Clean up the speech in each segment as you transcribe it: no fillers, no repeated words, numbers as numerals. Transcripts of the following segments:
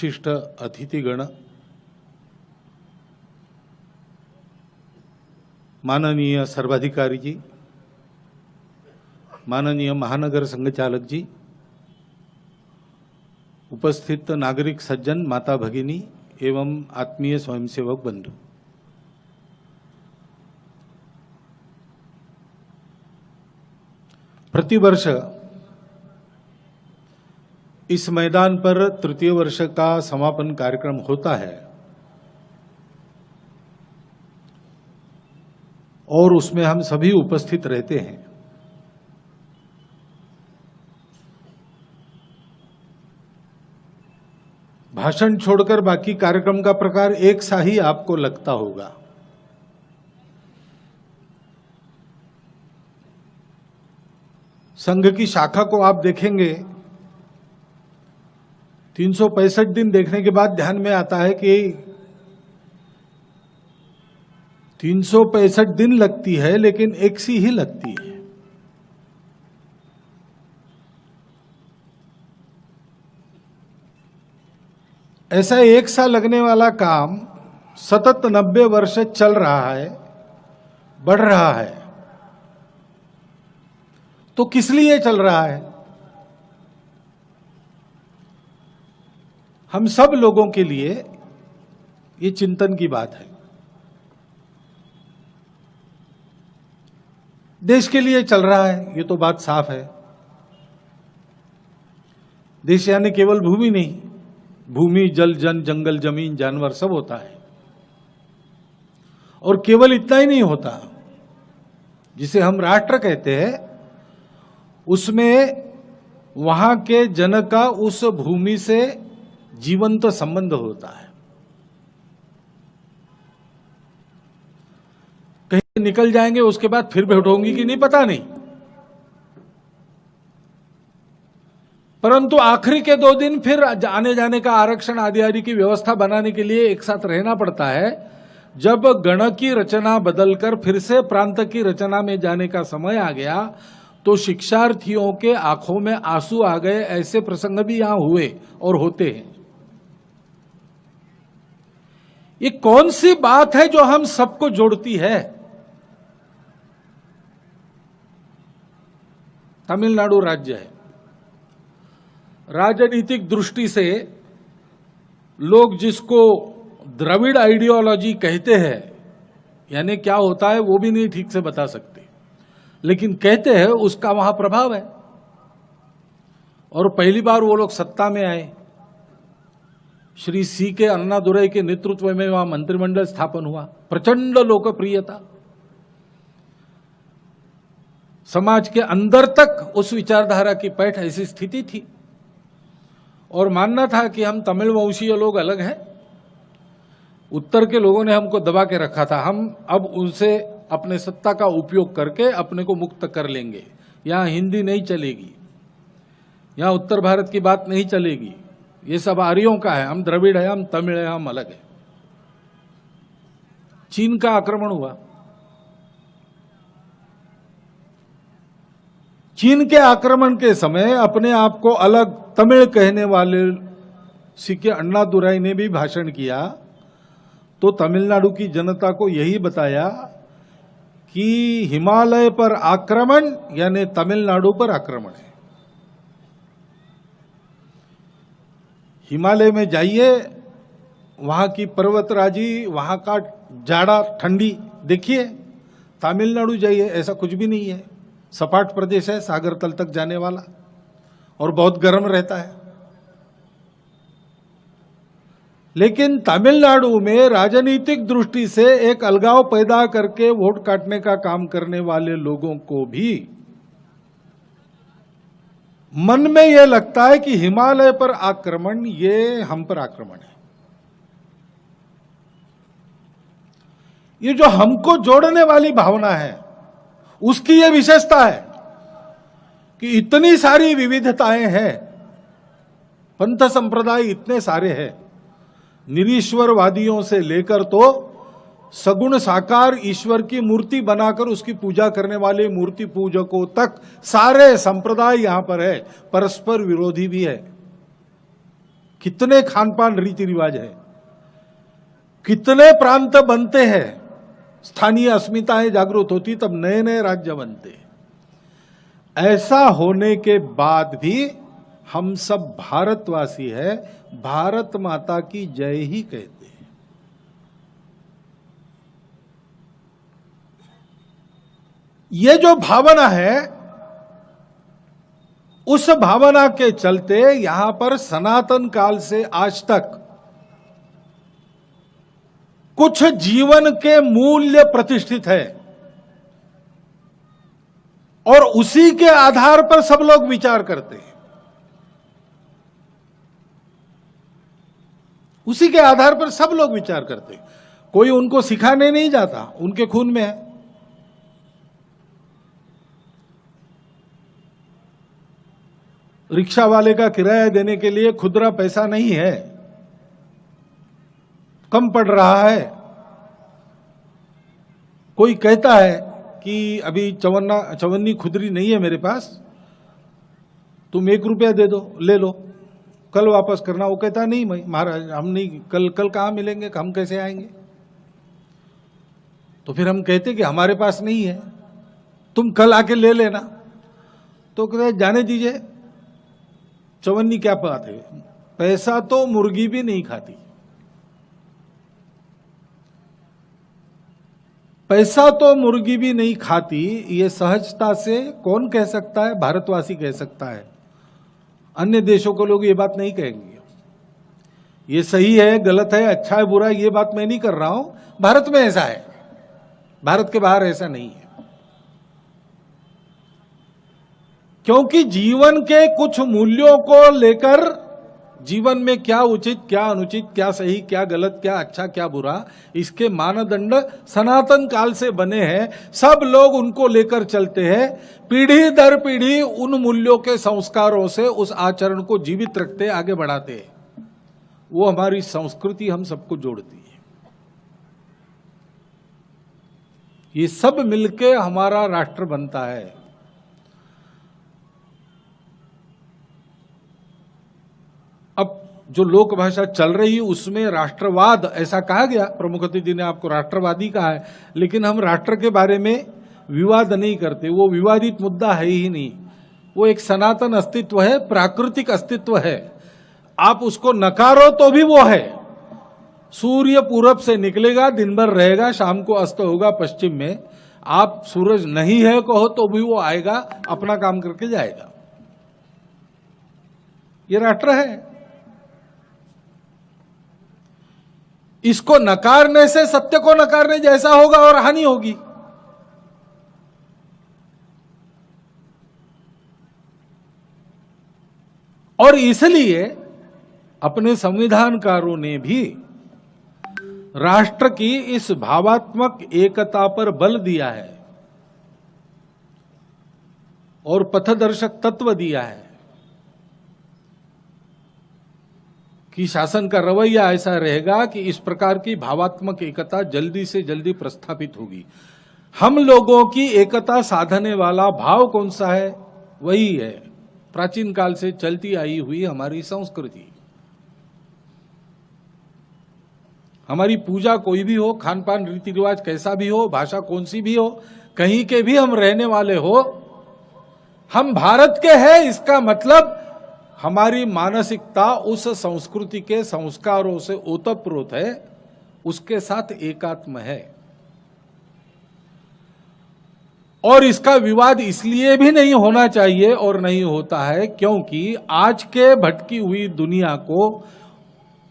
विशिष्ट अतिथिगण, माननीय सर्वाधिकारी जी, माननीय महानगर संघचालक जी, उपस्थित नागरिक सज्जन, माता भगिनी एवं आत्मीय स्वयंसेवक बंधु, प्रतिवर्ष इस मैदान पर तृतीय वर्ष का समापन कार्यक्रम होता है और उसमें हम सभी उपस्थित रहते हैं। भाषण छोड़कर बाकी कार्यक्रम का प्रकार एक सा ही आपको लगता होगा। संघ की शाखा को आप देखेंगे, 365 दिन देखने के बाद ध्यान में आता है कि 365 दिन लगती है लेकिन एक सी ही लगती है। ऐसा एक सा लगने वाला काम सतत 90 वर्ष चल रहा है, बढ़ रहा है। तो किस लिए चल रहा है? हम सब लोगों के लिए ये चिंतन की बात है। देश के लिए चल रहा है, ये तो बात साफ है। देश यानी केवल भूमि नहीं, भूमि, जल, जन, जंगल, जमीन, जानवर सब होता है। और केवल इतना ही नहीं होता, जिसे हम राष्ट्र कहते हैं, उसमें वहां के जन का उस भूमि से जीवंत संबंध होता है। कहीं निकल जाएंगे, उसके बाद फिर भेंट होंगी कि नहीं पता नहीं, परंतु आखिरी के 2 दिन फिर आने जाने का आरक्षण आदि आदि की व्यवस्था बनाने के लिए एक साथ रहना पड़ता है। जब गण की रचना बदलकर फिर से प्रांत की रचना में जाने का समय आ गया तो शिक्षार्थियों के आंखों में आंसू आ गए। ऐसे प्रसंग भी यहां हुए और होते हैं। ये कौन सी बात है जो हम सबको जोड़ती है? तमिलनाडु राज्य है। राजनीतिक दृष्टि से लोग जिसको द्रविड़ आइडियोलॉजी कहते हैं, यानी क्या होता है वो भी नहीं ठीक से बता सकते, लेकिन कहते हैं उसका वहां प्रभाव है। और पहली बार वो लोग सत्ता में आए, श्री सी के अन्नादुरई के नेतृत्व में वहां मंत्रिमंडल स्थापन हुआ, प्रचंड लोकप्रियता, समाज के अंदर तक उस विचारधारा की पैठ, ऐसी स्थिति थी। और मानना था कि हम तमिल वंशीय लोग अलग हैं, उत्तर के लोगों ने हमको दबा के रखा था, हम अब उनसे अपने सत्ता का उपयोग करके अपने को मुक्त कर लेंगे। यहां हिंदी नहीं चलेगी, यहां उत्तर भारत की बात नहीं चलेगी, ये सब आर्यों का है, हम द्रविड़ है, हम तमिल है, हम अलग है। चीन का आक्रमण हुआ। चीन के आक्रमण के समय अपने आप को अलग तमिल कहने वाले सीके अन्नादुराई ने भी भाषण किया तो तमिलनाडु की जनता को यही बताया कि हिमालय पर आक्रमण यानी तमिलनाडु पर आक्रमण है। हिमालय में जाइए, वहां की पर्वतराजी, वहां का जाड़ा ठंडी देखिए। तमिलनाडु जाइए, ऐसा कुछ भी नहीं है, सपाट प्रदेश है, सागर तल तक जाने वाला, और बहुत गर्म रहता है। लेकिन तमिलनाडु में राजनीतिक दृष्टि से एक अलगाव पैदा करके वोट काटने का काम करने वाले लोगों को भी मन में यह लगता है कि हिमालय पर आक्रमण ये हम पर आक्रमण है। ये जो हमको जोड़ने वाली भावना है, उसकी यह विशेषता है कि इतनी सारी विविधताएं हैं, पंथ संप्रदाय इतने सारे हैं, निरीश्वरवादियों से लेकर तो सगुण साकार ईश्वर की मूर्ति बनाकर उसकी पूजा करने वाले मूर्ति पूजकों तक सारे संप्रदाय यहां पर है, परस्पर विरोधी भी है। कितने खान पान रीति रिवाज है, कितने प्रांत बनते हैं, स्थानीय अस्मिताएं जागृत होती तब नए नए राज्य बनते। ऐसा होने के बाद भी हम सब भारतवासी है, भारत माता की जय ही कहते हैं। ये जो भावना है, उस भावना के चलते यहां पर सनातन काल से आज तक कुछ जीवन के मूल्य प्रतिष्ठित है और उसी के आधार पर सब लोग विचार करते हैं। उसी के आधार पर सब लोग विचार करते हैं। कोई उनको सिखाने नहीं जाता, उनके खून में है। रिक्शा वाले का किराया देने के लिए खुदरा पैसा नहीं है, कम पड़ रहा है। कोई कहता है कि अभी चवन्नी खुदरी नहीं है मेरे पास, तुम 1 रुपया दे दो, ले लो, कल वापस करना। वो कहता नहीं महाराज हम नहीं, कल कहाँ मिलेंगे, हम कैसे आएंगे। तो फिर हम कहते कि हमारे पास नहीं है, तुम कल आके ले लेना। तो कहते जाने दीजिए, चवन्नी क्या बात है, पैसा तो मुर्गी भी नहीं खाती। पैसा तो मुर्गी भी नहीं खाती, ये सहजता से कौन कह सकता है? भारतवासी कह सकता है। अन्य देशों के लोग ये बात नहीं कहेंगे। ये सही है, गलत है, अच्छा है, बुरा है, ये बात मैं नहीं कर रहा हूं। भारत में ऐसा है, भारत के बाहर ऐसा नहीं है। क्योंकि जीवन के कुछ मूल्यों को लेकर, जीवन में क्या उचित, क्या अनुचित, क्या सही, क्या गलत, क्या अच्छा, क्या बुरा, इसके मानदंड सनातन काल से बने हैं। सब लोग उनको लेकर चलते हैं, पीढ़ी दर पीढ़ी उन मूल्यों के संस्कारों से उस आचरण को जीवित रखते, आगे बढ़ाते हैं। वो हमारी संस्कृति हम सबको जोड़ती है। ये सब मिलके हमारा राष्ट्र बनता है। अब जो लोक भाषा चल रही है उसमें राष्ट्रवाद ऐसा कहा गया, प्रमुख अतिथि ने आपको राष्ट्रवादी कहा है, लेकिन हम राष्ट्र के बारे में विवाद नहीं करते। वो विवादित मुद्दा है ही नहीं। वो एक सनातन अस्तित्व है, प्राकृतिक अस्तित्व है। आप उसको नकारो तो भी वो है। सूर्य पूरब से निकलेगा, दिन भर रहेगा, शाम को अस्त होगा पश्चिम में। आप सूरज नहीं है कहो तो भी वो आएगा, अपना काम करके जाएगा। ये राष्ट्र है। इसको नकारने से सत्य को नकारने जैसा होगा और हानि होगी। और इसलिए अपने संविधानकारों ने भी राष्ट्र की इस भावात्मक एकता पर बल दिया है और पथदर्शक तत्व दिया है कि शासन का रवैया ऐसा रहेगा कि इस प्रकार की भावात्मक एकता जल्दी से जल्दी प्रस्थापित होगी। हम लोगों की एकता साधने वाला भाव कौन सा है? वही है प्राचीन काल से चलती आई हुई हमारी संस्कृति। हमारी पूजा कोई भी हो, खान पान रीति रिवाज कैसा भी हो, भाषा कौन सी भी हो, कहीं के भी हम रहने वाले हो, हम भारत के हैं, इसका मतलब हमारी मानसिकता उस संस्कृति के संस्कारों से ओतप्रोत है, उसके साथ एकात्म है। और इसका विवाद इसलिए भी नहीं होना चाहिए और नहीं होता है क्योंकि आज के भटकी हुई दुनिया को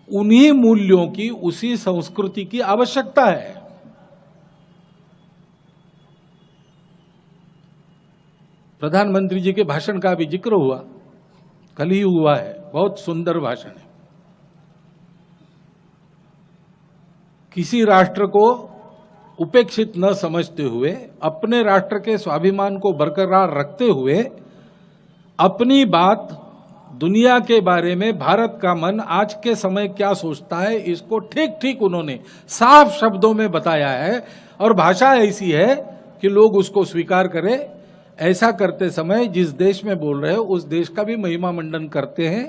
उन्हीं मूल्यों की, उसी संस्कृति की आवश्यकता है। प्रधानमंत्री जी के भाषण का भी जिक्र हुआ, कल ही हुआ है, बहुत सुंदर भाषण है। किसी राष्ट्र को उपेक्षित न समझते हुए, अपने राष्ट्र के स्वाभिमान को बरकरार रखते हुए, अपनी बात दुनिया के बारे में भारत का मन आज के समय क्या सोचता है, इसको ठीक ठीक उन्होंने साफ शब्दों में बताया है। और भाषा ऐसी है कि लोग उसको स्वीकार करें। ऐसा करते समय जिस देश में बोल रहे हो उस देश का भी महिमा मंडन करते हैं,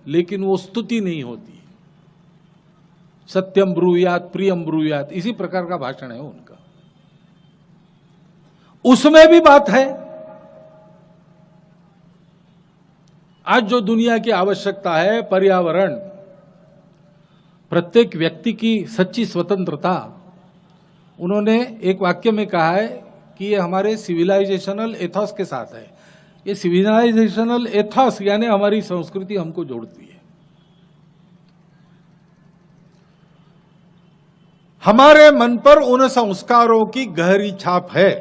लेकिन वो स्तुति नहीं होती। सत्यम ब्रूयात प्रियम ब्रूयात, इसी प्रकार का भाषण है उनका। उसमें भी बात है, आज जो दुनिया की आवश्यकता है, पर्यावरण, प्रत्येक व्यक्ति की सच्ची स्वतंत्रता, उन्होंने एक वाक्य में कहा है कि ये हमारे सिविलाइजेशनल एथॉस के साथ है। ये सिविलाइजेशनल एथॉस यानी हमारी संस्कृति हमको जोड़ती है। हमारे मन पर उन संस्कारों की गहरी छाप है।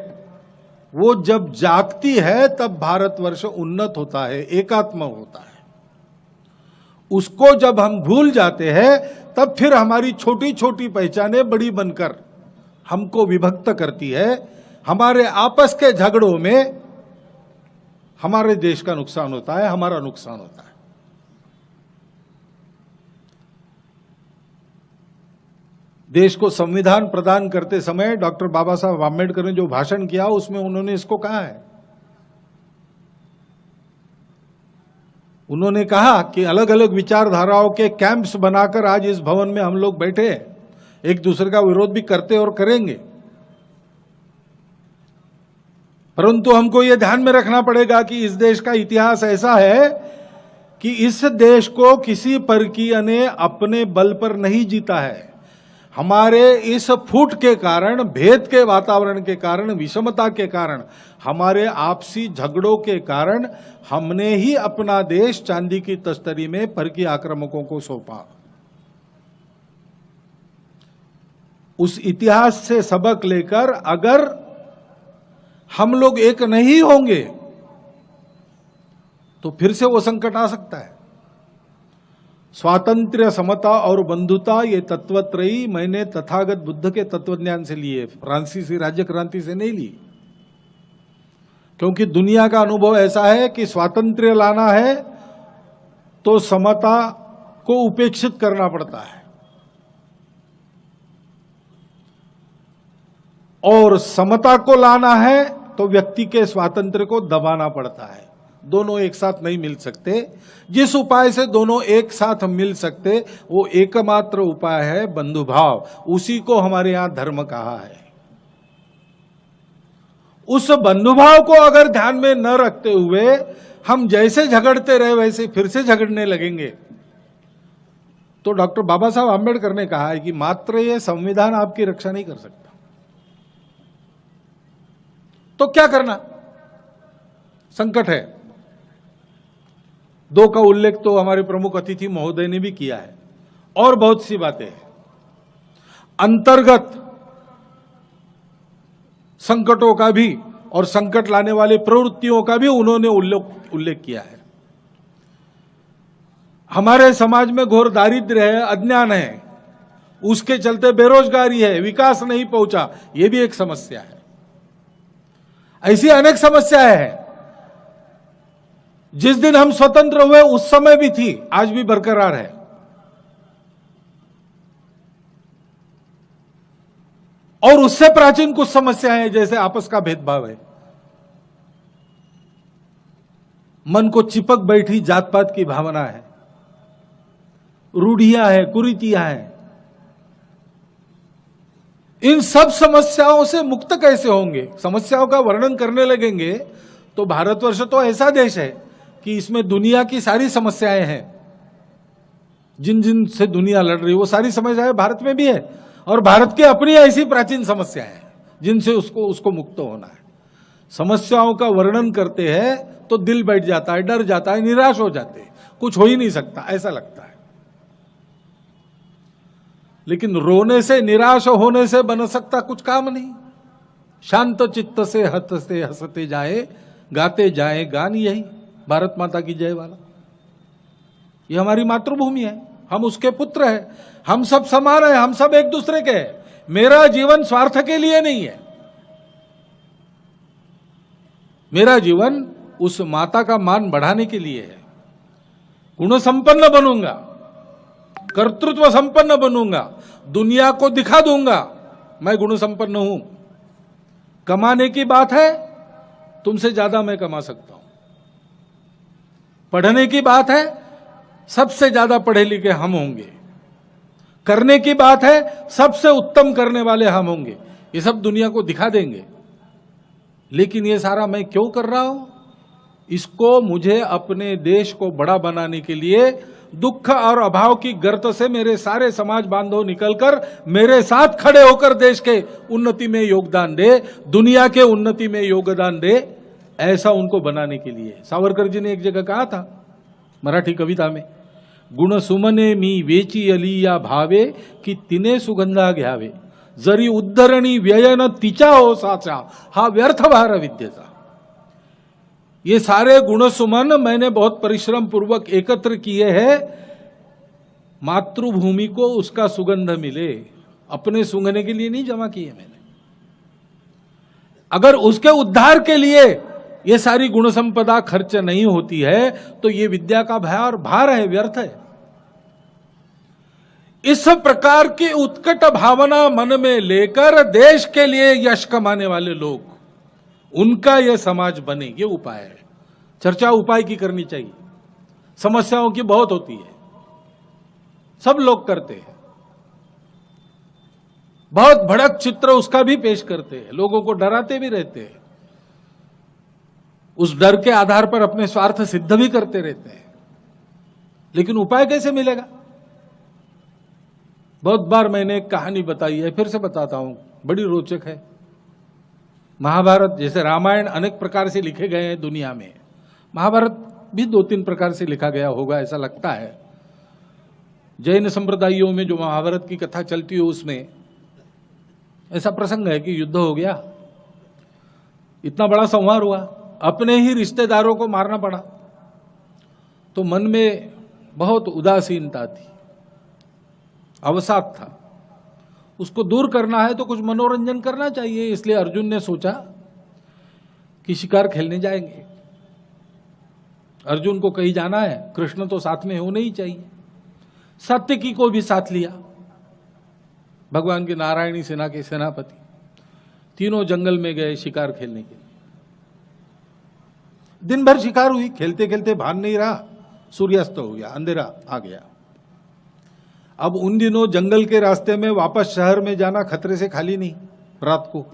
वो जब जागती है तब भारतवर्ष उन्नत होता है, एकात्म होता है। उसको जब हम भूल जाते हैं तब फिर हमारी छोटी छोटी पहचानें बड़ी बनकर हमको विभक्त करती है। हमारे आपस के झगड़ों में हमारे देश का नुकसान होता है, हमारा नुकसान होता है। देश को संविधान प्रदान करते समय डॉक्टर बाबा साहब आम्बेडकर ने जो भाषण किया उसमें उन्होंने इसको कहा है। उन्होंने कहा कि अलग अलग विचारधाराओं के कैंप्स बनाकर आज इस भवन में हम लोग बैठे हैं, एक दूसरे का विरोध भी करते और करेंगे, परंतु हमको यह ध्यान में रखना पड़ेगा कि इस देश का इतिहास ऐसा है कि इस देश को किसी परकीय ने अपने बल पर नहीं जीता है। हमारे इस फूट के कारण, भेद के वातावरण के कारण, विषमता के कारण, हमारे आपसी झगड़ों के कारण हमने ही अपना देश चांदी की तस्तरी में परकीय आक्रामकों को सौंपा। उस इतिहास से सबक लेकर अगर हम लोग एक नहीं होंगे तो फिर से वो संकट आ सकता है। स्वातंत्र्य, समता और बंधुता ये तत्वत्रयी मैंने तथागत बुद्ध के तत्वज्ञान से लिए, फ्रांसीसी राज्य क्रांति से नहीं ली। क्योंकि दुनिया का अनुभव ऐसा है कि स्वातंत्र्य लाना है तो समता को उपेक्षित करना पड़ता है, और समता को लाना है तो व्यक्ति के स्वातंत्र्य को दबाना पड़ता है। दोनों एक साथ नहीं मिल सकते। जिस उपाय से दोनों एक साथ मिल सकते वो एकमात्र उपाय है बंधुभाव। उसी को हमारे यहां धर्म कहा है। उस बंधुभाव को अगर ध्यान में न रखते हुए हम जैसे झगड़ते रहे वैसे फिर से झगड़ने लगेंगे तो डॉक्टर बाबा साहब आम्बेडकर ने कहा है कि मात्र ये संविधान आपकी रक्षा नहीं कर सकता। तो क्या करना? संकट है। दो का उल्लेख तो हमारे प्रमुख अतिथि महोदय ने भी किया है, और बहुत सी बातें हैं। अंतर्गत संकटों का भी और संकट लाने वाली प्रवृत्तियों का भी उन्होंने उल्लेख किया है। हमारे समाज में घोर दारिद्र्य है, अज्ञान है, उसके चलते बेरोजगारी है, विकास नहीं पहुंचा, यह भी एक समस्या है। ऐसी अनेक समस्याएं हैं। जिस दिन हम स्वतंत्र हुए उस समय भी थी, आज भी बरकरार है। और उससे प्राचीन कुछ समस्याएं हैं, जैसे आपस का भेदभाव है, मन को चिपक बैठी जात पात की भावना है, रूढ़ियां हैं, कुरीतियां हैं। इन सब समस्याओं से मुक्त कैसे होंगे? समस्याओं का वर्णन करने लगेंगे तो भारतवर्ष तो ऐसा देश है कि इसमें दुनिया की सारी समस्याएं हैं। जिन जिन से दुनिया लड़ रही वो सारी समस्याएं भारत में भी है, और भारत की अपनी ऐसी प्राचीन समस्याएं हैं जिनसे उसको मुक्त होना है। समस्याओं का वर्णन करते हैं तो दिल बैठ जाता है, डर जाता है, निराश हो जाते हैं, कुछ हो ही नहीं सकता ऐसा लगता है। लेकिन रोने से, निराश होने से बन सकता कुछ काम नहीं। शांत चित्त से हंसते हंसते जाए, गाते जाए गान यही भारत माता की जय वाला। ये हमारी मातृभूमि है, हम उसके पुत्र हैं, हम सब समान हैं, हम सब एक दूसरे के हैं। मेरा जीवन स्वार्थ के लिए नहीं है, मेरा जीवन उस माता का मान बढ़ाने के लिए है। गुण संपन्न बनूंगा, कर्तृत्व संपन्न बनूंगा, दुनिया को दिखा दूंगा मैं गुण संपन्न हूं। कमाने की बात है, तुमसे ज्यादा मैं कमा सकता हूं। पढ़ने की बात है, सबसे ज्यादा पढ़े लिखे हम होंगे, करने की बात है सबसे उत्तम करने वाले हम होंगे, ये सब दुनिया को दिखा देंगे। लेकिन ये सारा मैं क्यों कर रहा हूं? इसको मुझे अपने देश को बड़ा बनाने के लिए दुख और अभाव की गर्त से मेरे सारे समाज बांधव निकलकर मेरे साथ खड़े होकर देश के उन्नति में योगदान दे, दुनिया के उन्नति में योगदान दे, ऐसा उनको बनाने के लिए। सावरकर जी ने एक जगह कहा था मराठी कविता में, गुण सुमने मी वेची अलिया भावे की तिने सुगंधा घ्यावे, जरी उद्धरणी व्ययन तिचा हो साचा, हा व्यर्थ भार विद्येचा। ये सारे गुण सुमन मैंने बहुत परिश्रम पूर्वक एकत्र किए हैं, मातृभूमि को उसका सुगंध मिले, अपने सूंघने के लिए नहीं जमा किए मैंने। अगर उसके उद्धार के लिए ये सारी गुण संपदा खर्च नहीं होती है तो ये विद्या का भार है, व्यर्थ है। इस प्रकार की उत्कट भावना मन में लेकर देश के लिए यश कमाने वाले लोग, उनका यह समाज बने, ये उपाय है। चर्चा उपाय की करनी चाहिए। समस्याओं की बहुत होती है, सब लोग करते हैं, बहुत भड़क चित्र उसका भी पेश करते हैं, लोगों को डराते भी रहते हैं, उस डर के आधार पर अपने स्वार्थ सिद्ध भी करते रहते हैं। लेकिन उपाय कैसे मिलेगा? बहुत बार मैंने एक कहानी बताई है, फिर से बताता हूं, बड़ी रोचक है। महाभारत जैसे रामायण अनेक प्रकार से लिखे गए हैं दुनिया में, महाभारत भी 2-3 प्रकार से लिखा गया होगा ऐसा लगता है। जैन संप्रदायों में जो महाभारत की कथा चलती है उसमें ऐसा प्रसंग है कि युद्ध हो गया, इतना बड़ा संहार हुआ, अपने ही रिश्तेदारों को मारना पड़ा, तो मन में बहुत उदासीनता थी, अवसाद था। उसको दूर करना है तो कुछ मनोरंजन करना चाहिए, इसलिए अर्जुन ने सोचा कि शिकार खेलने जाएंगे। अर्जुन को कहीं जाना है, कृष्ण तो साथ में होने ही चाहिए। सात्यकी को भी साथ लिया, भगवान की नारायणी सेना के सेनापति। तीनों जंगल में गए शिकार खेलने के लिए। दिन भर शिकार हुई, खेलते खेलते भान नहीं रहा, सूर्यास्त हो गया, अंधेरा आ गया। अब उन दिनों जंगल के रास्ते में वापस शहर में जाना खतरे से खाली नहीं रात को,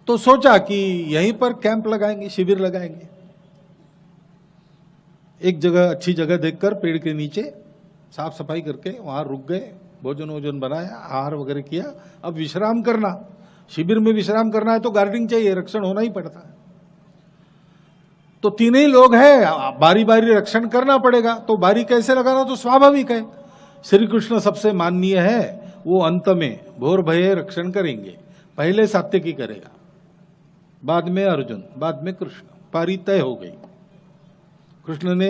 तो सोचा कि यहीं पर कैंप लगाएंगे, शिविर लगाएंगे। एक जगह अच्छी जगह देखकर पेड़ के नीचे साफ सफाई करके वहां रुक गए, भोजन वोजन बनाया, आहार वगैरह किया। अब विश्राम करना, शिविर में विश्राम करना है तो गार्डिंग चाहिए, रक्षण होना ही पड़ता है। तो तीन ही लोग हैं, बारी बारी रक्षण करना पड़ेगा, तो बारी कैसे लगाना तो स्वाभाविक है। श्री कृष्ण सबसे माननीय है, वो अंत में भोर भये रक्षण करेंगे। पहले सात्यकी करेगा, बाद में अर्जुन, बाद में कृष्ण। पारी तय हो गई। कृष्ण ने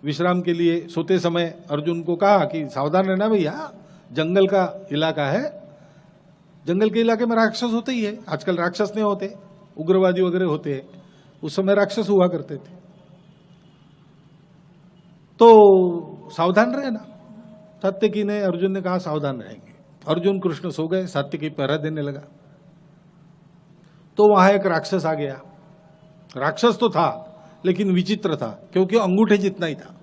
विश्राम के लिए सोते समय अर्जुन को कहा कि सावधान रहना भैया, जंगल का इलाका है, जंगल के इलाके में राक्षस होते ही है। आजकल राक्षस नहीं होते, उग्रवादी वगैरह होते हैं, उस समय राक्षस हुआ करते थे, तो सावधान रहना। सात्यकी ने, अर्जुन ने कहा सावधान रहेंगे। अर्जुन कृष्ण सो गए, सात्यकी पहरा देने लगा। तो वहां एक राक्षस आ गया। राक्षस तो था लेकिन विचित्र था, क्योंकि अंगूठे जितना ही था।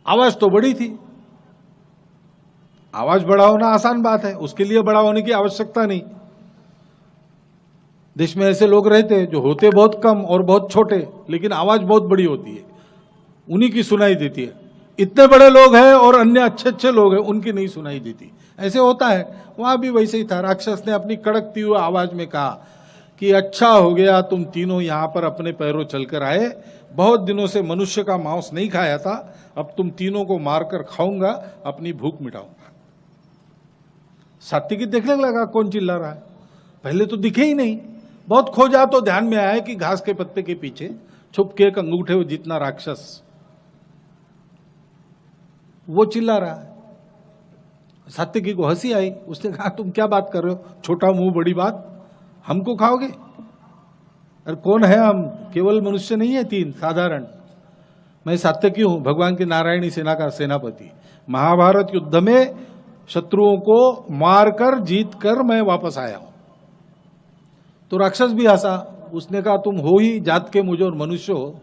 आवाज तो बड़ी थी। आवाज बड़ा होना आसान बात है, उसके लिए बड़ा होने की आवश्यकता नहीं। देश में ऐसे लोग रहते हैं जो होते बहुत कम और बहुत छोटे, लेकिन आवाज बहुत बड़ी होती है, उन्हीं की सुनाई देती है। इतने बड़े लोग हैं और अन्य अच्छे अच्छे लोग हैं, उनकी नहीं सुनाई देती। ऐसे होता है, वहां भी वैसे ही था। राक्षस ने अपनी कड़कती हुई आवाज में कहा कि अच्छा हो गया तुम तीनों यहां पर अपने पैरों चलकर आए, बहुत दिनों से मनुष्य का मांस नहीं खाया था, अब तुम तीनों को मारकर खाऊंगा, अपनी भूख मिटाऊंगा। सात्यकी देखने लगा कौन चिल्ला रहा है, पहले तो दिखे ही नहीं। बहुत खोजा तो ध्यान में आया कि घास के पत्ते के पीछे छुप के एक अंगूठे जितना राक्षस, वो चिल्ला रहा है। सात्यकी को हंसी आई, उसने कहा तुम क्या बात कर रहे हो, छोटा मुंह बड़ी बात, हमको खाओगे? अरे कौन है हम, केवल मनुष्य नहीं है, तीन साधारण। मैं सात्यकी हूं, भगवान की नारायणी सेना का सेनापति। महाभारत युद्ध में शत्रुओं को मारकर जीत कर मैं वापस आया हूं। तो राक्षस भी हंसा, उसने कहा तुम हो ही जात के मुझे और मनुष्य हो,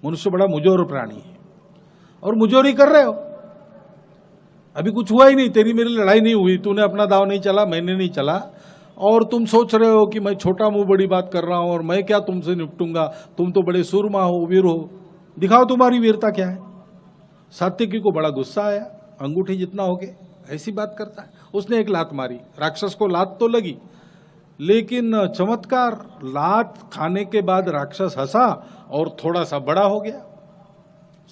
मनुष्य बड़ा मुजोर प्राणी है और मुजोरी कर रहे हो। अभी कुछ हुआ ही नहीं, तेरी मेरी लड़ाई नहीं हुई, तूने अपना दाव नहीं चला, मैंने नहीं चला, और तुम सोच रहे हो कि मैं छोटा मुंह बड़ी बात कर रहा हूं और मैं क्या तुमसे निपटूंगा, तुम तो बड़े सूरमा हो, वीर हो, दिखाओ तुम्हारी वीरता क्या है। सात्यकी को बड़ा गुस्सा आया, अंगूठी जितना हो गए ऐसी बात करता है। उसने एक लात मारी, राक्षस को लात तो लगी, लेकिन चमत्कार, लात खाने के बाद राक्षस हंसा और थोड़ा सा बड़ा हो गया।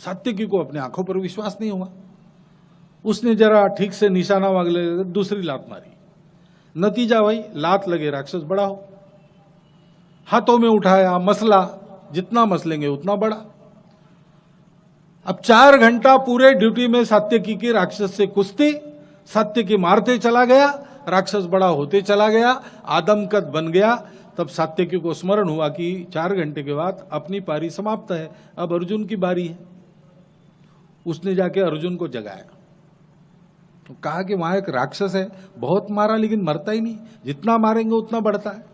सात्यकी को अपने आंखों पर विश्वास नहीं हुआ। उसने जरा ठीक से निशाना मांग ले, दूसरी लात मारी, नतीजा वही, लात लगे राक्षस बड़ा हो। हाथों में उठाया, मसला, जितना मसलेंगे उतना बड़ा। अब 4 घंटा पूरे ड्यूटी में सात्यकी की राक्षस से कुश्ती, सात्यकी मारते चला गया, राक्षस बड़ा होते चला गया, आदमकद बन गया। तब सात्यकी को स्मरण हुआ कि 4 घंटे के बाद अपनी पारी समाप्त है, अब अर्जुन की बारी है। उसने जाके अर्जुन को जगाया, तो कहा कि वहां एक राक्षस है, बहुत मारा लेकिन मरता ही नहीं, जितना मारेंगे उतना बढ़ता है।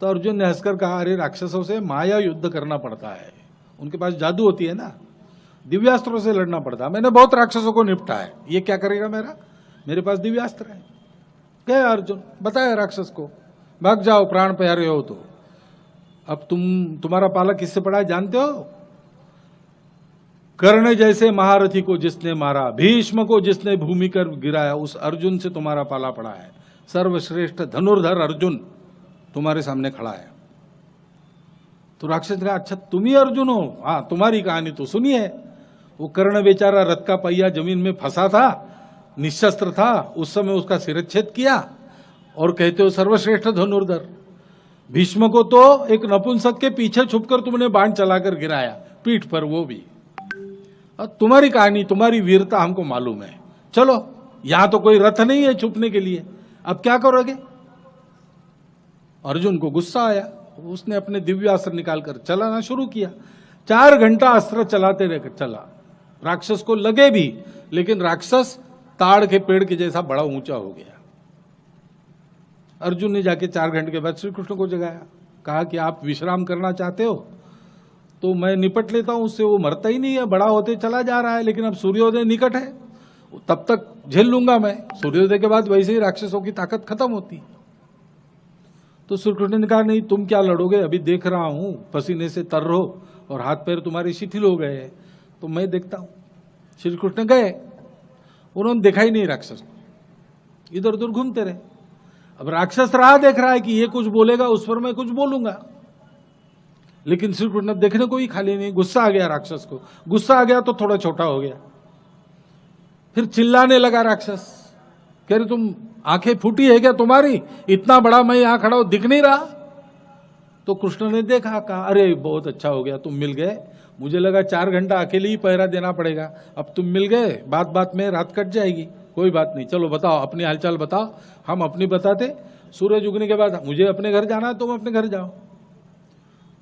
तो अर्जुन ने हंसकर कहा, अरे राक्षसों से माया युद्ध करना पड़ता है, उनके पास जादू होती है ना, दिव्यास्त्रों से लड़ना पड़ता है। मैंने बहुत राक्षसों को निपटा है, ये क्या करेगा मेरे पास दिव्यास्त्र है। गया अर्जुन, बताया राक्षस को, भाग जाओ प्राण प्यारे हो तो। अब तुम्हारा पाला किससे पड़ा है जानते हो? कर्ण जैसे महारथी को जिसने मारा, भीष्म को जिसने भूमि कर गिराया, उस अर्जुन से तुम्हारा पाला पड़ा है। सर्वश्रेष्ठ धनुर्धर अर्जुन तुम्हारे सामने खड़ा है। तो राक्षस ने कहा, अच्छा तुम ही अर्जुन हो? हाँ, तुम्हारी कहानी तो सुनी है। वो कर्ण बेचारा रथ का पहिया जमीन में फंसा था, निशस्त्र था, उस समय उसका सिरच्छेद किया और कहते हो सर्वश्रेष्ठ धनुर्धर। भीष्म को तो एक नपुंसक के पीछे छुपकर तुमने बाण चलाकर गिराया पीठ पर, वो भी। अब तुम्हारी कहानी, तुम्हारी वीरता हमको मालूम है, चलो यहां तो कोई रथ नहीं है छुपने के लिए, अब क्या करोगे? अर्जुन को गुस्सा आया, उसने अपने दिव्यास्त्र निकालकर चलाना शुरू किया। 4 घंटा अस्त्र चलाते रह चला, राक्षस को लगे भी, लेकिन राक्षस ताड़ के पेड़ के जैसा बड़ा ऊंचा हो गया। अर्जुन ने जाके 4 घंटे के बाद श्री कृष्ण को जगाया, कहा कि आप विश्राम करना चाहते हो तो मैं निपट लेता हूं उससे, वो मरता ही नहीं है, बड़ा होते चला जा रहा है, लेकिन अब सूर्योदय निकट है, तब तक झेल लूंगा मैं, सूर्योदय के बाद वैसे ही राक्षसों की ताकत खत्म होती। तो श्री कृष्ण ने कहा, नहीं तुम क्या लड़ोगे, अभी देख रहा हूं पसीने से तर रहो और हाथ पैर तुम्हारे शिथिल हो गए हैं, तो मैं देखता हूं। श्री कृष्ण गए, उन्होंने देखा ही नहीं राक्षस को, इधर उधर घूमते रहे। अब राक्षस राह देख रहा है कि ये कुछ बोलेगा उस पर मैं कुछ बोलूंगा, लेकिन श्री कृष्ण देखने को ही खाली नहीं। गुस्सा आ गया राक्षस को, गुस्सा आ गया तो थोड़ा छोटा हो गया, फिर चिल्लाने लगा राक्षस, कह रहे तुम आंखें फूटी है क्या तुम्हारी, इतना बड़ा मैं यहां खड़ा हूं दिख नहीं रहा? तो कृष्ण ने देखा, कहा अरे बहुत अच्छा हो गया तुम मिल गए, मुझे लगा 4 घंटा अकेले ही पहरा देना पड़ेगा, अब तुम मिल गए, बात बात में रात कट जाएगी, कोई बात नहीं, चलो बताओ अपनी हालचाल बताओ। हम अपनी बताते, सूरज उगने के बाद मुझे अपने घर जाना है, तुम अपने घर जाओ।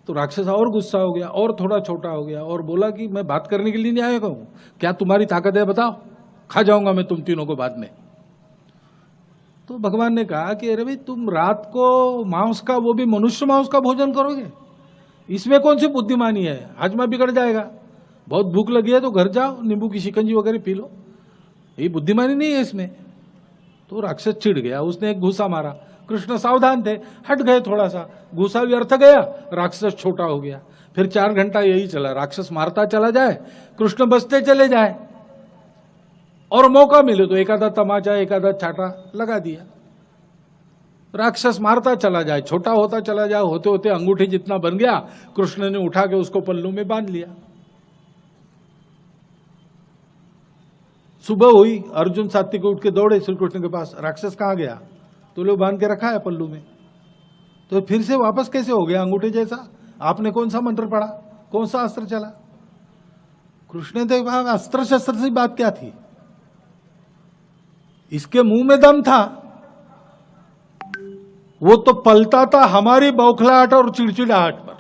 तो राक्षस और गुस्सा हो गया और थोड़ा छोटा हो गया और बोला कि मैं बात करने के लिए नहीं आया हूं, क्या तुम्हारी ताकत है बताओ, खा जाऊंगा मैं तुम तीनों को बाद में। तो भगवान ने कहा कि अरे भाई तुम रात को मांस का, वो भी मनुष्य मांस का भोजन करोगे, इसमें कौन सी बुद्धिमानी है, हाजमा बिगड़ जाएगा, बहुत भूख लगी है तो घर जाओ नींबू की शिकंजी वगैरह पी लो, ये बुद्धिमानी नहीं है इसमें। तो राक्षस चिढ़ गया, उसने एक घूसा मारा, कृष्ण सावधान थे, हट गए थोड़ा सा, घूसा व्यर्थ गया, राक्षस छोटा हो गया। फिर 4 घंटा यही चला, राक्षस मारता चला जाए, कृष्ण बचते चले जाए, और मौका मिले तो एक आधा तमाचा एक आधा छाटा लगा दिया। राक्षस मारता चला जाए, छोटा होता चला जाए, होते होते अंगूठी जितना बन गया, कृष्ण ने उठा के उसको पल्लू में बांध लिया। सुबह हुई, अर्जुन सात्विक उठ के दौड़े श्री कृष्ण के पास, राक्षस कहां गया? तो लोग बांध के रखा है पल्लू में, तो फिर से वापस कैसे हो गया अंगूठे जैसा? आपने कौन सा मंत्र पढ़ा, कौन सा अस्त्र चला? कृष्ण ने देखा अस्त्र शस्त्र से बात क्या थी, इसके मुंह में दम था, वो तो पलता था हमारी बौखलाहट और चिड़चिड़ाहट पर,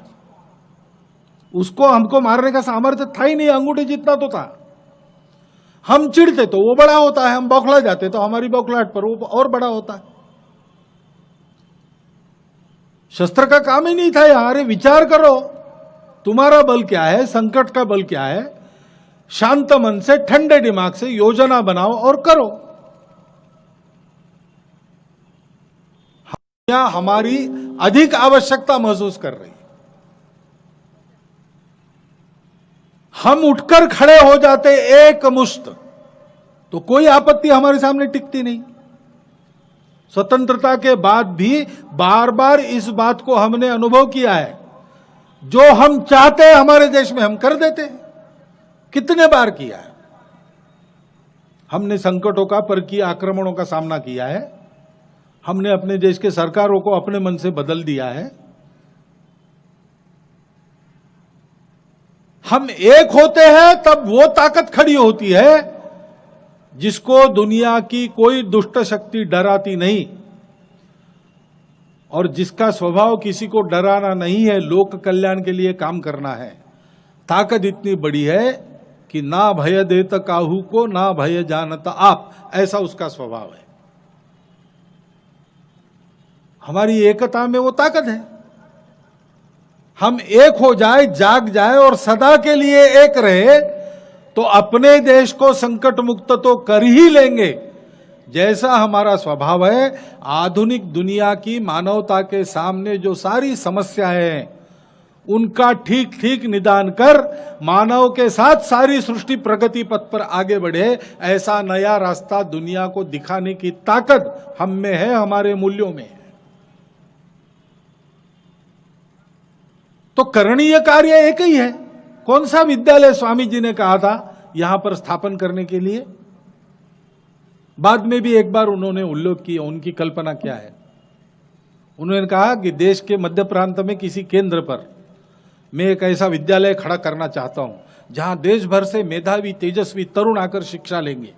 उसको हमको मारने का सामर्थ्य था ही नहीं, अंगूठे जितना तो था। हम चिढ़ते तो वो बड़ा होता है, हम बौखला जाते तो हमारी बौखलाहट पर वो और बड़ा होता है। शस्त्र का काम ही नहीं था यार, विचार करो, तुम्हारा बल क्या है, संकट का बल क्या है, शांत मन से ठंडे दिमाग से योजना बनाओ और करो। हमारी अधिक आवश्यकता महसूस कर रही, हम उठकर खड़े हो जाते एक मुश्त तो कोई आपत्ति हमारे सामने टिकती नहीं। स्वतंत्रता के बाद भी बार बार इस बात को हमने अनुभव किया है, जो हम चाहते हैं हमारे देश में हम कर देते हैं। कितने बार किया है हमने संकटों का, परकीय आक्रमणों का सामना किया है, हमने अपने देश के सरकारों को अपने मन से बदल दिया है। हम एक होते हैं तब वो ताकत खड़ी होती है जिसको दुनिया की कोई दुष्ट शक्ति डराती नहीं, और जिसका स्वभाव किसी को डराना नहीं है, लोक कल्याण के लिए काम करना है। ताकत इतनी बड़ी है कि ना भय देत काहू को, ना भय जानत आप, ऐसा उसका स्वभाव है। हमारी एकता में वो ताकत है। हम एक हो जाए, जाग जाए और सदा के लिए एक रहे तो अपने देश को संकट मुक्त तो कर ही लेंगे। जैसा हमारा स्वभाव है, आधुनिक दुनिया की मानवता के सामने जो सारी समस्याएं हैं उनका ठीक ठीक निदान कर मानव के साथ सारी सृष्टि प्रगति पथ पर आगे बढ़े, ऐसा नया रास्ता दुनिया को दिखाने की ताकत हम में है, हमारे मूल्यों में है। तो करणीय कार्य एक ही है। कौन सा विद्यालय स्वामी जी ने कहा था यहां पर स्थापन करने के लिए? बाद में भी एक बार उन्होंने उल्लेख किया, उनकी कल्पना क्या है। उन्होंने कहा कि देश के मध्य प्रांत में किसी केंद्र पर मैं एक ऐसा विद्यालय खड़ा करना चाहता हूं जहां देश भर से मेधावी तेजस्वी तरुण आकर शिक्षा लेंगे।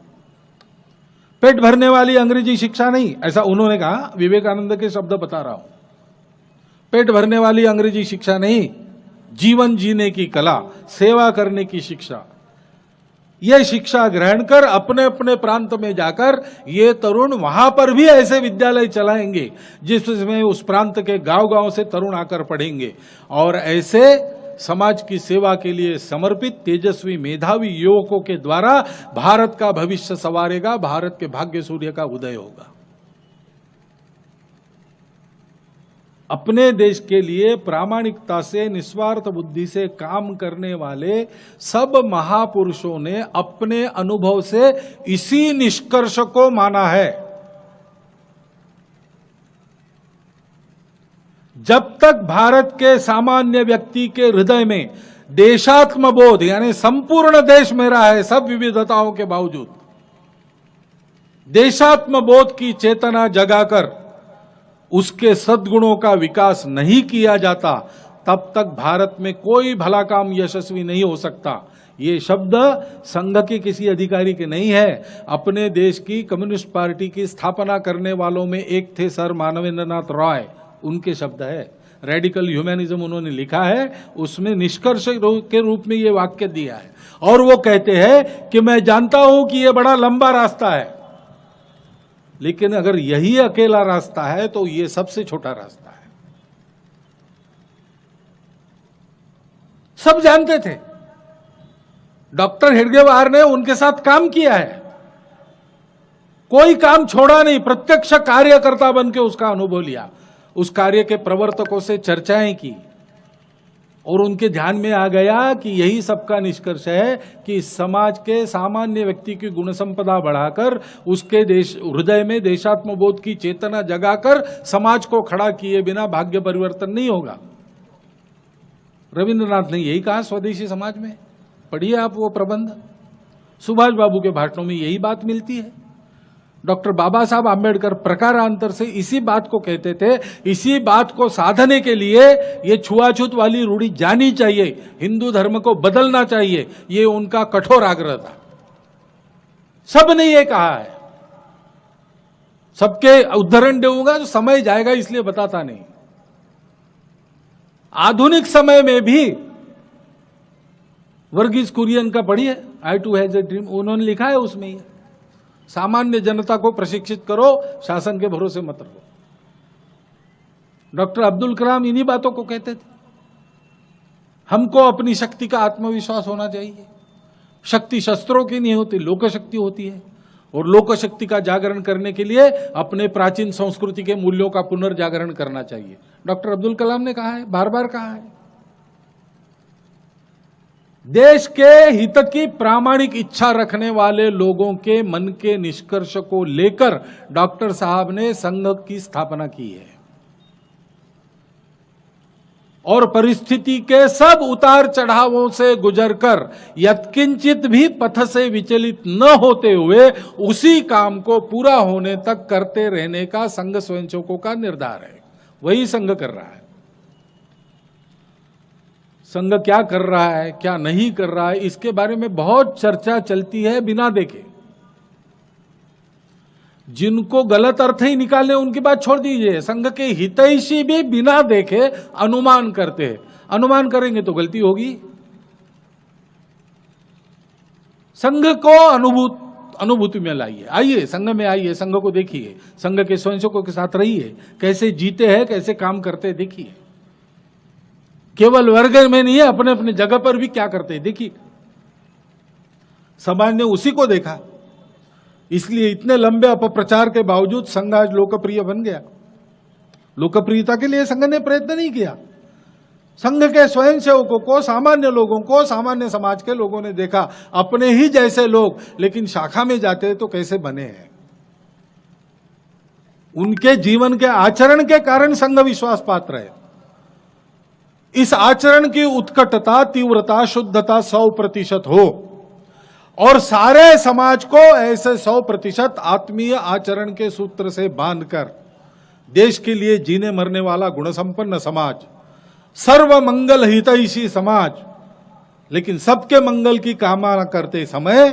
पेट भरने वाली अंग्रेजी शिक्षा नहीं, ऐसा उन्होंने कहा, विवेकानंद के शब्द बता रहा हूं। पेट भरने वाली अंग्रेजी शिक्षा नहीं, जीवन जीने की कला, सेवा करने की शिक्षा, यह शिक्षा ग्रहण कर अपने अपने प्रांत में जाकर ये तरुण वहां पर भी ऐसे विद्यालय चलाएंगे जिसमें उस प्रांत के गांव-गांव से तरुण आकर पढ़ेंगे और ऐसे समाज की सेवा के लिए समर्पित तेजस्वी मेधावी युवकों के द्वारा भारत का भविष्य संवारेगा, भारत के भाग्य सूर्य का उदय होगा। अपने देश के लिए प्रामाणिकता से, निस्वार्थ बुद्धि से काम करने वाले सब महापुरुषों ने अपने अनुभव से इसी निष्कर्ष को माना है। जब तक भारत के सामान्य व्यक्ति के हृदय में देशात्म बोध, यानी संपूर्ण देश मेरा है सब विविधताओं के बावजूद, देशात्म बोध की चेतना जगाकर उसके सद्गुणों का विकास नहीं किया जाता, तब तक भारत में कोई भला काम यशस्वी नहीं हो सकता। ये शब्द संघ के किसी अधिकारी के नहीं है, अपने देश की कम्युनिस्ट पार्टी की स्थापना करने वालों में एक थे सर मानवेंद्रनाथ रॉय, उनके शब्द है। रेडिकल ह्यूमैनिज्म उन्होंने लिखा है, उसमें निष्कर्ष के रूप में ये वाक्य दिया है और वो कहते हैं कि मैं जानता हूं कि ये बड़ा लंबा रास्ता है, लेकिन अगर यही अकेला रास्ता है तो ये सबसे छोटा रास्ता है। सब जानते थे, डॉक्टर हेडगेवार ने उनके साथ काम किया है, कोई काम छोड़ा नहीं, प्रत्यक्ष कार्यकर्ता बन के उसका अनुभव लिया, उस कार्य के प्रवर्तकों से चर्चाएं की और उनके ध्यान में आ गया कि यही सबका निष्कर्ष है कि समाज के सामान्य व्यक्ति की गुण संपदा बढ़ाकर उसके देश हृदय में देशात्म बोध की चेतना जगाकर समाज को खड़ा किए बिना भाग्य परिवर्तन नहीं होगा। रविंद्रनाथ ने यही कहा स्वदेशी समाज में, पढ़िए आप वो प्रबंध, सुभाष बाबू के भाषणों में यही बात मिलती है। डॉक्टर बाबा साहब आम्बेडकर प्रकारांतर से इसी बात को कहते थे, इसी बात को साधने के लिए ये छुआछूत वाली रूढ़ी जानी चाहिए, हिंदू धर्म को बदलना चाहिए, ये उनका कठोर आग्रह था। सबने ये कहा है, सबके उदाहरण दूंगा तो समय जाएगा इसलिए बताता नहीं। आधुनिक समय में भी वर्गीज कुरियन का पढ़िए, आई टू हैज ए ड्रीम, उन्होंने लिखा है उसमें ही, सामान्य जनता को प्रशिक्षित करो, शासन के भरोसे मत रहो। डॉक्टर अब्दुल कलाम इन्हीं बातों को कहते थे। हमको अपनी शक्ति का आत्मविश्वास होना चाहिए। शक्ति शस्त्रों की नहीं होती, लोक शक्ति होती है। और लोक शक्ति का जागरण करने के लिए अपने प्राचीन संस्कृति के मूल्यों का पुनर्जागरण करना चाहिए। डॉक्टर अब्दुल कलाम ने कहा है, बार बार कहा है, देश के हित की प्रामाणिक इच्छा रखने वाले लोगों के मन के निष्कर्ष को लेकर डॉक्टर साहब ने संघ की स्थापना की है। और परिस्थिति के सब उतार चढ़ावों से गुजरकर यत्किंचित भी पथ से विचलित न होते हुए उसी काम को पूरा होने तक करते रहने का संघ स्वयंसेवकों का निर्धार है। वही संघ कर रहा है। संघ क्या कर रहा है, क्या नहीं कर रहा है, इसके बारे में बहुत चर्चा चलती है बिना देखे। जिनको गलत अर्थ ही निकालने उनकी बात छोड़ दीजिए। संघ के हितैषी भी बिना देखे अनुमान करते हैं। अनुमान करेंगे तो गलती होगी। संघ को अनुभूति में लाइए, आइए संघ में आइए, संघ को देखिए, संघ के स्वयंसेवकों के साथ रहिए, कैसे जीते हैं, कैसे काम करते हैं देखिए। केवल वर्ग में नहीं है, अपने अपने जगह पर भी क्या करते हैं देखिए। समाज ने उसी को देखा, इसलिए इतने लंबे अपप्रचार के बावजूद संघ आज लोकप्रिय बन गया। लोकप्रियता के लिए संघ ने प्रयत्न नहीं किया। संघ के स्वयंसेवकों को, सामान्य लोगों को, सामान्य समाज के लोगों ने देखा, अपने ही जैसे लोग लेकिन शाखा में जाते हैं तो कैसे बने हैं। उनके जीवन के आचरण के कारण संघ विश्वास पात्र है। इस आचरण की उत्कटता, तीव्रता, शुद्धता 100% हो और सारे समाज को ऐसे 100% आत्मीय आचरण के सूत्र से बांधकर देश के लिए जीने मरने वाला गुणसंपन्न समाज, सर्व मंगल हितैषी समाज, लेकिन सबके मंगल की कामना करते समय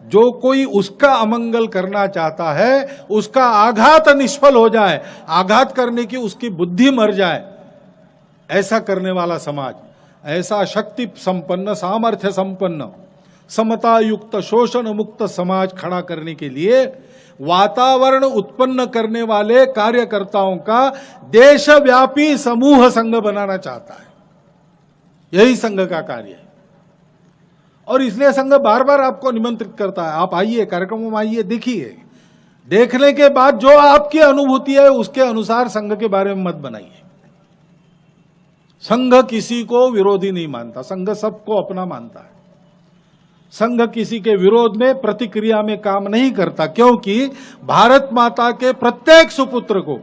जो कोई उसका अमंगल करना चाहता है, उसका आघात निष्फल हो जाए, आघात करने की उसकी बुद्धि मर जाए, ऐसा करने वाला समाज, ऐसा शक्ति संपन्न, सामर्थ्य संपन्न, समता युक्त, शोषण मुक्त समाज खड़ा करने के लिए वातावरण उत्पन्न करने वाले कार्यकर्ताओं का देशव्यापी समूह संघ बनाना चाहता है। यही संघ का कार्य है। और इसलिए संघ बार बार आपको निमंत्रित करता है, आप आइए, कार्यक्रमों में आइए, देखिए। देखने के बाद जो आपकी अनुभूति है उसके अनुसार संघ के बारे में मत बनाइए। संघ किसी को विरोधी नहीं मानता, संघ सबको अपना मानता है। संघ किसी के विरोध में, प्रतिक्रिया में काम नहीं करता, क्योंकि भारत माता के प्रत्येक सुपुत्र को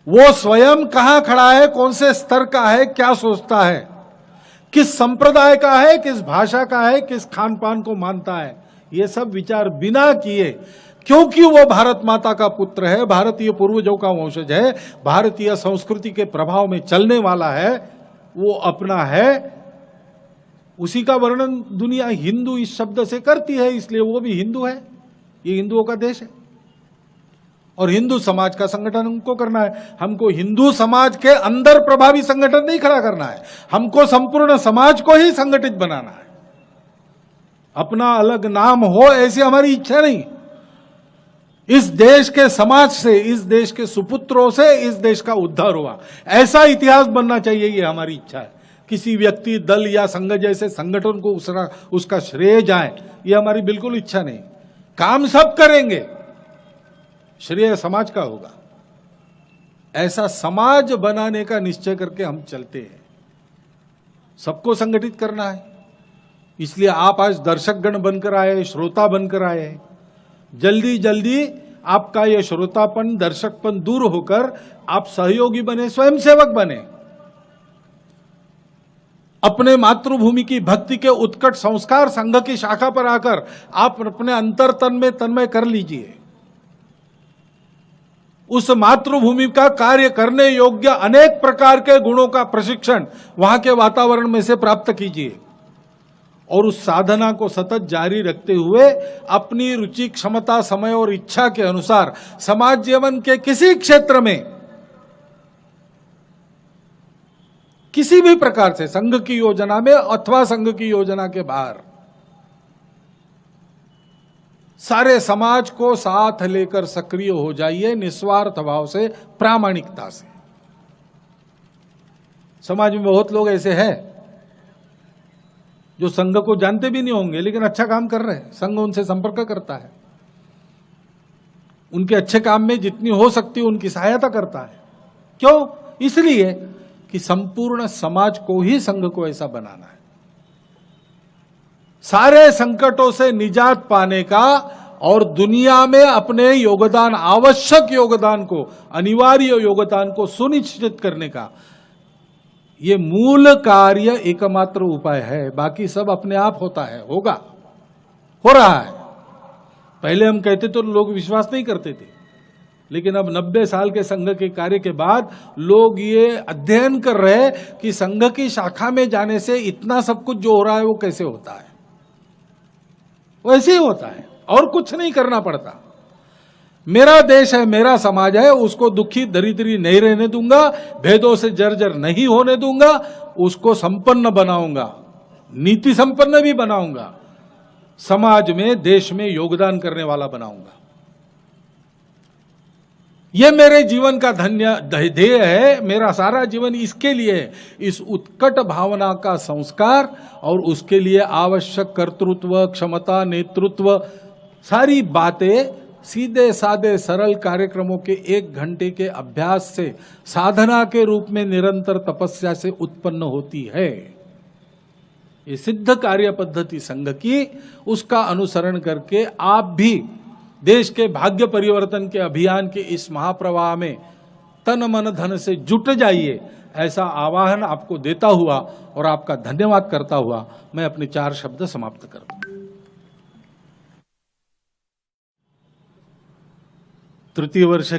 वो स्वयं कहां खड़ा है, कौन से स्तर का है, क्या सोचता है, किस संप्रदाय का है, किस भाषा का है, किस खान पान को मानता है, ये सब विचार बिना किए, क्योंकि वो भारत माता का पुत्र है, भारतीय पूर्वजों का वंशज है, भारतीय संस्कृति के प्रभाव में चलने वाला है, वो अपना है, उसी का वर्णन दुनिया हिंदू इस शब्द से करती है, इसलिए वो भी हिंदू है। ये हिंदुओं का देश है और हिंदू समाज का संगठन हमको करना है। हमको हिंदू समाज के अंदर प्रभावी संगठन नहीं खड़ा करना है, हमको संपूर्ण समाज को ही संगठित बनाना है। अपना अलग नाम हो ऐसी हमारी इच्छा नहीं। इस देश के समाज से, इस देश के सुपुत्रों से इस देश का उद्धार हुआ, ऐसा इतिहास बनना चाहिए, ये हमारी इच्छा है। किसी व्यक्ति, दल या संघ जैसे संगठन को उसका श्रेय जाए, ये हमारी बिल्कुल इच्छा नहीं। काम सब करेंगे, श्रेय समाज का होगा। ऐसा समाज बनाने का निश्चय करके हम चलते हैं। सबको संगठित करना है, इसलिए आप आज दर्शकगण बनकर आए, श्रोता बनकर आए। जल्दी जल्दी आपका ये श्रोतापन, दर्शकपन दूर होकर आप सहयोगी बने, स्वयंसेवक बने। अपने मातृभूमि की भक्ति के उत्कट संस्कार संघ की शाखा पर आकर आप अपने अंतर्तन में तन्मय कर लीजिए। उस मातृभूमि का कार्य करने योग्य अनेक प्रकार के गुणों का प्रशिक्षण वहां के वातावरण में से प्राप्त कीजिए और उस साधना को सतत जारी रखते हुए अपनी रुचि, क्षमता, समय और इच्छा के अनुसार समाज जीवन के किसी क्षेत्र में, किसी भी प्रकार से, संघ की योजना में अथवा संघ की योजना के बाहर, सारे समाज को साथ लेकर सक्रिय हो जाइए, निस्वार्थ भाव से, प्रामाणिकता से। समाज में बहुत लोग ऐसे हैं जो संघ को जानते भी नहीं होंगे, लेकिन अच्छा काम कर रहे हैं, संघ उनसे संपर्क करता है, उनके अच्छे काम में जितनी हो सकती है उनकी सहायता करता है। क्यों? इसलिए कि संपूर्ण समाज को ही संघ को ऐसा बनाना है, सारे संकटों से निजात पाने का और दुनिया में अपने योगदान, आवश्यक योगदान को, अनिवार्य योगदान को सुनिश्चित करने का ये मूल कार्य एकमात्र उपाय है। बाकी सब अपने आप होता है, होगा, हो रहा है। पहले हम कहते तो लोग विश्वास नहीं करते थे, लेकिन अब 90 साल के संघ के कार्य के बाद लोग ये अध्ययन कर रहे हैं कि संघ की शाखा में जाने से इतना सब कुछ जो हो रहा है वो कैसे होता है। वैसे ही होता है और कुछ नहीं करना पड़ता। मेरा देश है, मेरा समाज है, उसको दुखी दरिद्री नहीं रहने दूंगा, भेदों से जर्जर नहीं होने दूंगा, उसको संपन्न बनाऊंगा, नीति संपन्न भी बनाऊंगा, समाज में, देश में योगदान करने वाला बनाऊंगा। यह मेरे जीवन का ध्येय है। मेरा सारा जीवन इसके लिए है, इस उत्कट भावना का संस्कार और उसके लिए आवश्यक कर्तृत्व, क्षमता, नेतृत्व, सारी बातें सीधे साधे सरल कार्यक्रमों के 1 घंटे के अभ्यास से, साधना के रूप में निरंतर तपस्या से उत्पन्न होती है। ये सिद्ध कार्य पद्धति संघ की, उसका अनुसरण करके आप भी देश के भाग्य परिवर्तन के अभियान के इस महाप्रवाह में तन मन धन से जुट जाइए, ऐसा आह्वान आपको देता हुआ और आपका धन्यवाद करता हुआ मैं अपने 4 शब्द समाप्त करता हूं। तृतीय वर्ष